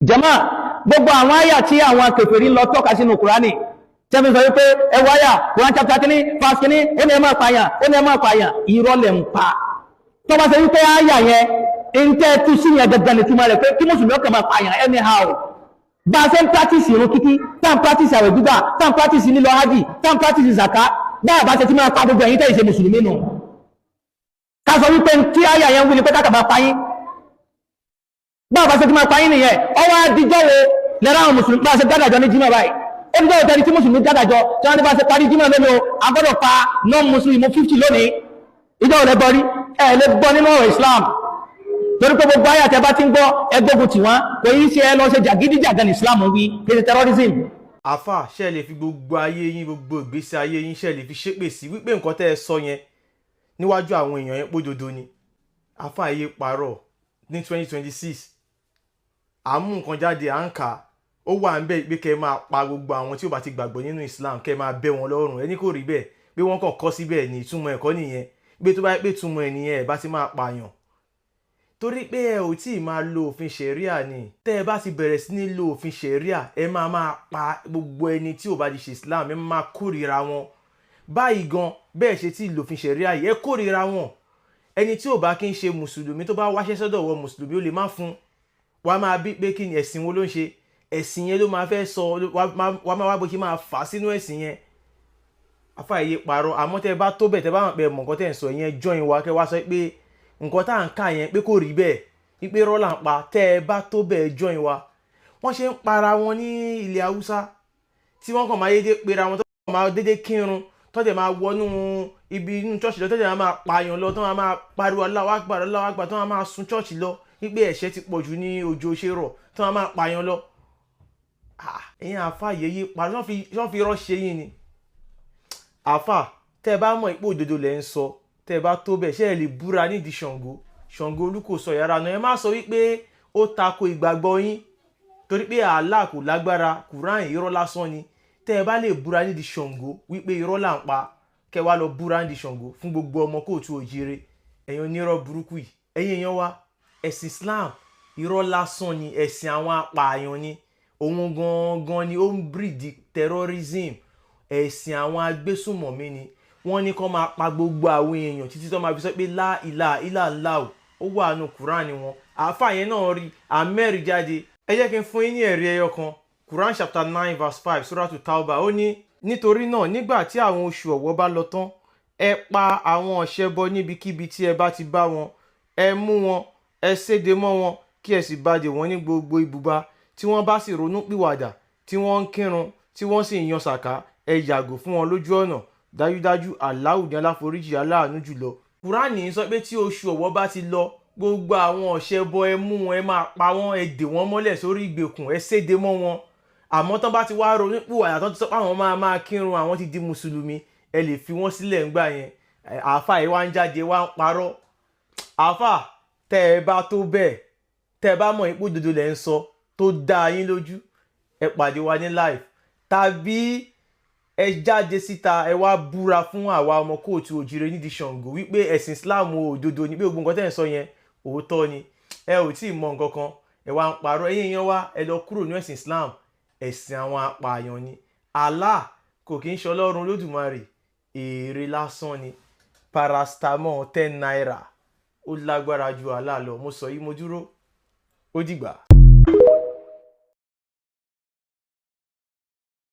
jàmá gbogbo àwọn àyà tí àwọn kèfèrí lọ tọ́ka sínú kùránì tẹ́mi sọ wípé ẹwà àyà Quran chapter kìíní verse kìíní ó ní ẹ máa pààyàn ó ní ẹ máa pààyàn irọ́ lẹ̀ ń pa tó bá ṣe wípé àyà yẹn ń tẹ́ tú sí yẹn gẹ́gẹ́ ní túmọ̀ rẹ̀ pé kí mùsùlùmí ọkàn máa pààyàn anyhow bá a ṣe ń practice ìrun kíkí tá ń practice àwẹ̀ gbígbà tá ń practice lílọ hajj tá ń practice zaka bá a bá ṣe ti máa pa gbogbo ẹ̀yin tẹ́ ìṣe mùsùlùmí nù ká sọ wípé tí àyà yẹn wí ni pé ká kàbá payín bá a bá ṣe ti máa payín nìyẹn ọwọ́ adijọ́ wo lẹ́rọ àwọn mùsùlùmí bá a ṣe dádájọ́ ní jímọ̀ báyìí ó ní jọ́ ìtẹ́ni tí mùsùlùmí dádájọ́ tí wọ́n ní bá a ṣe parí jímọ̀ lónìí o a gbọ́dọ̀ pa non-muslim 50 lónìí ìjọ òlẹ̀ bọ́rí ẹ̀ lè gbọ́ nínú ọ̀rọ̀ Islam torí pé gbogbo ayé àtẹ́bá tí ń gbọ́ ẹgbógun tí wọ́n kò yí ṣe ẹ lọ ṣe jàgídíjàgan Islam wí kéde terrorism. àfà ṣe lè fi gbogbo ayé yín gbogbo ìgbésí ayé yín ṣe lè fi ṣépè sí wípé nǹkan tẹ́ ẹ sọ yẹn níwájú àwọn èèyàn yẹn pódodo ni àfà ayé parọ́ ní 2026 àmú nǹkan jáde à ń kà ó wà ń bẹ̀ pé kẹ́ ẹ máa pa gbogbo àwọn tí ó bá ti gbàgbọ́ nínú Islam kẹ́ ẹ máa bẹ́ wọn lọ́rùn ẹni kò rí bẹ́ẹ̀ pé wọ́n kàn kọ́ síbẹ̀ ní ìtumọ̀ ẹ̀kọ́ nìyẹn pé tó bá yẹ pé ìtumọ̀ ẹ̀ nìyẹn ẹ̀ bá ti máa pààyàn torí pé ẹ ò tí ì máa lo òfin ṣẹ̀ríà ni tẹ́ ẹ bá ti bẹ̀rẹ̀ sí ní lo òfin ṣẹ̀ríà ẹ máa pa gbogbo ẹni tí ò bá di ṣe Islam ẹ máa kórìíra wọn báyìí gan bẹ́ẹ̀ ṣe tí ì lo òfin ṣẹ̀ríà yìí ẹ kórìíra wọn ẹni tí ò bá kí ń ṣe mùsùlùmí tó bá wáṣẹ́ sọ́dọ̀ wọ mùsùlùmí ó lè má fún wa máa bí pé kí ni ẹ̀sìn wo ló ń ṣe ẹ̀sìn yẹn ló máa fẹ́ sọ wa máa wá bó ṣe máa fà sínú ẹ̀sìn yẹn afáàyè parọ́ àmọ́ tẹ́ bá tó bẹ̀ tẹ́ bá mọ̀ pé mọ̀ nǹkan tẹ́ ń sọ yẹn join wa kẹ́ wá sọ pé nǹkan tá à ń kà yẹn pé kò rí bẹ́ẹ̀ wípé rọ́là ń pa tẹ́ ẹ bá tó bẹ́ẹ̀ join wa wọ́n ṣe ń para wọn ní ilẹ̀ haúsá tí wọ́n kàn máa dédé pera wọn tó kàn máa dédé kírun tọ́jà máa wọnú ibi inú chọ́ọ̀chì lọ tọ́jà máa pààyàn lọ tó máa pariwo Allahu Akbar Allahu Akbar tó máa sun chọ́ọ̀chì lọ wípé ẹ̀ṣẹ̀ ti pọ̀jù ní òjò ṣe rọ̀ tó máa pààyàn lọ. ẹ̀yin àáfà yẹyẹ parí wọ́n fi rọ́ ṣe yín ni àáfà tẹ́ ẹ bá mọ̀ ipò òdodo lẹ́ ń sọ tẹ́ ẹ bá tó bẹ̀ ṣé ẹ lè búra nídìí Ṣàngó Olúkòso yàrá náà ẹ má sọ wípé ó tako ìgbàgbọ́ yín torí pé Allah kò lágbára Quran irọ́ lásán ni tẹ́ ẹ bá lè búra nídìí Ṣàngó wípé irọ́ là ń pa kẹ́ wá lọ búra nídìí Ṣàngó fún gbogbo ọmọ kóòtù òjìire ẹ̀yin onírọ́ burúkú yìí ẹ̀yin èèyàn wa ẹ̀sìn Islam irọ́ lásán ni ẹ̀sìn àwọn apààyàn ni òun gangan ni ó ń bìrìdì terrorism ẹ̀sìn àwọn agbésùmọ̀mí ni wọ́n ní kó máa pa gbogbo àwọn èèyàn títí tó máa fi sọ pé la ilaha illallah ó wà nù Quran wọn àáfà yẹn náà rí amẹ́rì jáde ẹ jẹ́ kí n fún yín ní ẹ̀rí ẹyọ kan Quran chapter 9 verse 5 suratu Tauba ó ní nítorí náà nígbà tí àwọn oṣù ọ̀wọ̀ bá lọ tán ẹ pa àwọn ọ̀ṣẹbọ níbikíbi tí ẹ bá ti bá wọn ẹ mú wọn ẹ séde mọ́ wọn kí ẹ sì bàdé wọn ní gbogbo ibùba tí wọ́n bá sì ronú pìwàdà tí wọ́n ń kírun tí wọ́n sì ń yan sàká ẹ yàgò fún wọn lójú ọ̀nà dájúdájú Allahu ní aláforíjì aláàánú jùlọ. Kúránì sọ pé tí oṣù ọ̀wọ̀ bá ti lọ gbogbo àwọn ọ̀ṣẹbọ ẹ mú wọn ẹ máa pa wọn ẹ dè wọn mọ́lẹ̀ sórí ìgbèkùn ẹ séde mọ́ wọn àmọ́ tán bá ti wá ronú pìwàdà tán ti sọ pé àwọn máa kírun àwọn ti di mùsùlùmí ẹ lè fi wọ́n sílẹ̀ ńgbà yẹn àáfà yìí wá ń jáde wá ń parọ́ àáfà tẹ́ ẹ bá tó bẹ́ẹ̀ tẹ́ ẹ bá mọ̀ ipò òdodo lẹ́ ń sọ tó dá yín lójú ẹ pàdé wa ní live tàbí ẹ jáde síta ẹ wá búra fún àwa ọmọ kóòtù òjìire nídìí Ṣàngó wípé ẹ̀sìn Islam òdodo ni pé gbogbo nǹkan tẹ́ ẹ̀ ń sọ yẹn òótọ́ ni ẹ ò tí ì mọ nǹkan kan ẹ wá ń parọ́ ẹ̀yin èèyàn wa ẹ lọ kúrò ní ẹ̀sìn Islam ẹ̀sìn àwọn apààyàn ni Allah kò kí ń ṣe Ọlọ́run Olódùmarè èrè lásán ni paracetamol 10 naira ó lágbára ju Allah lọ mo sọ yìí mo dúró ó dìgbà.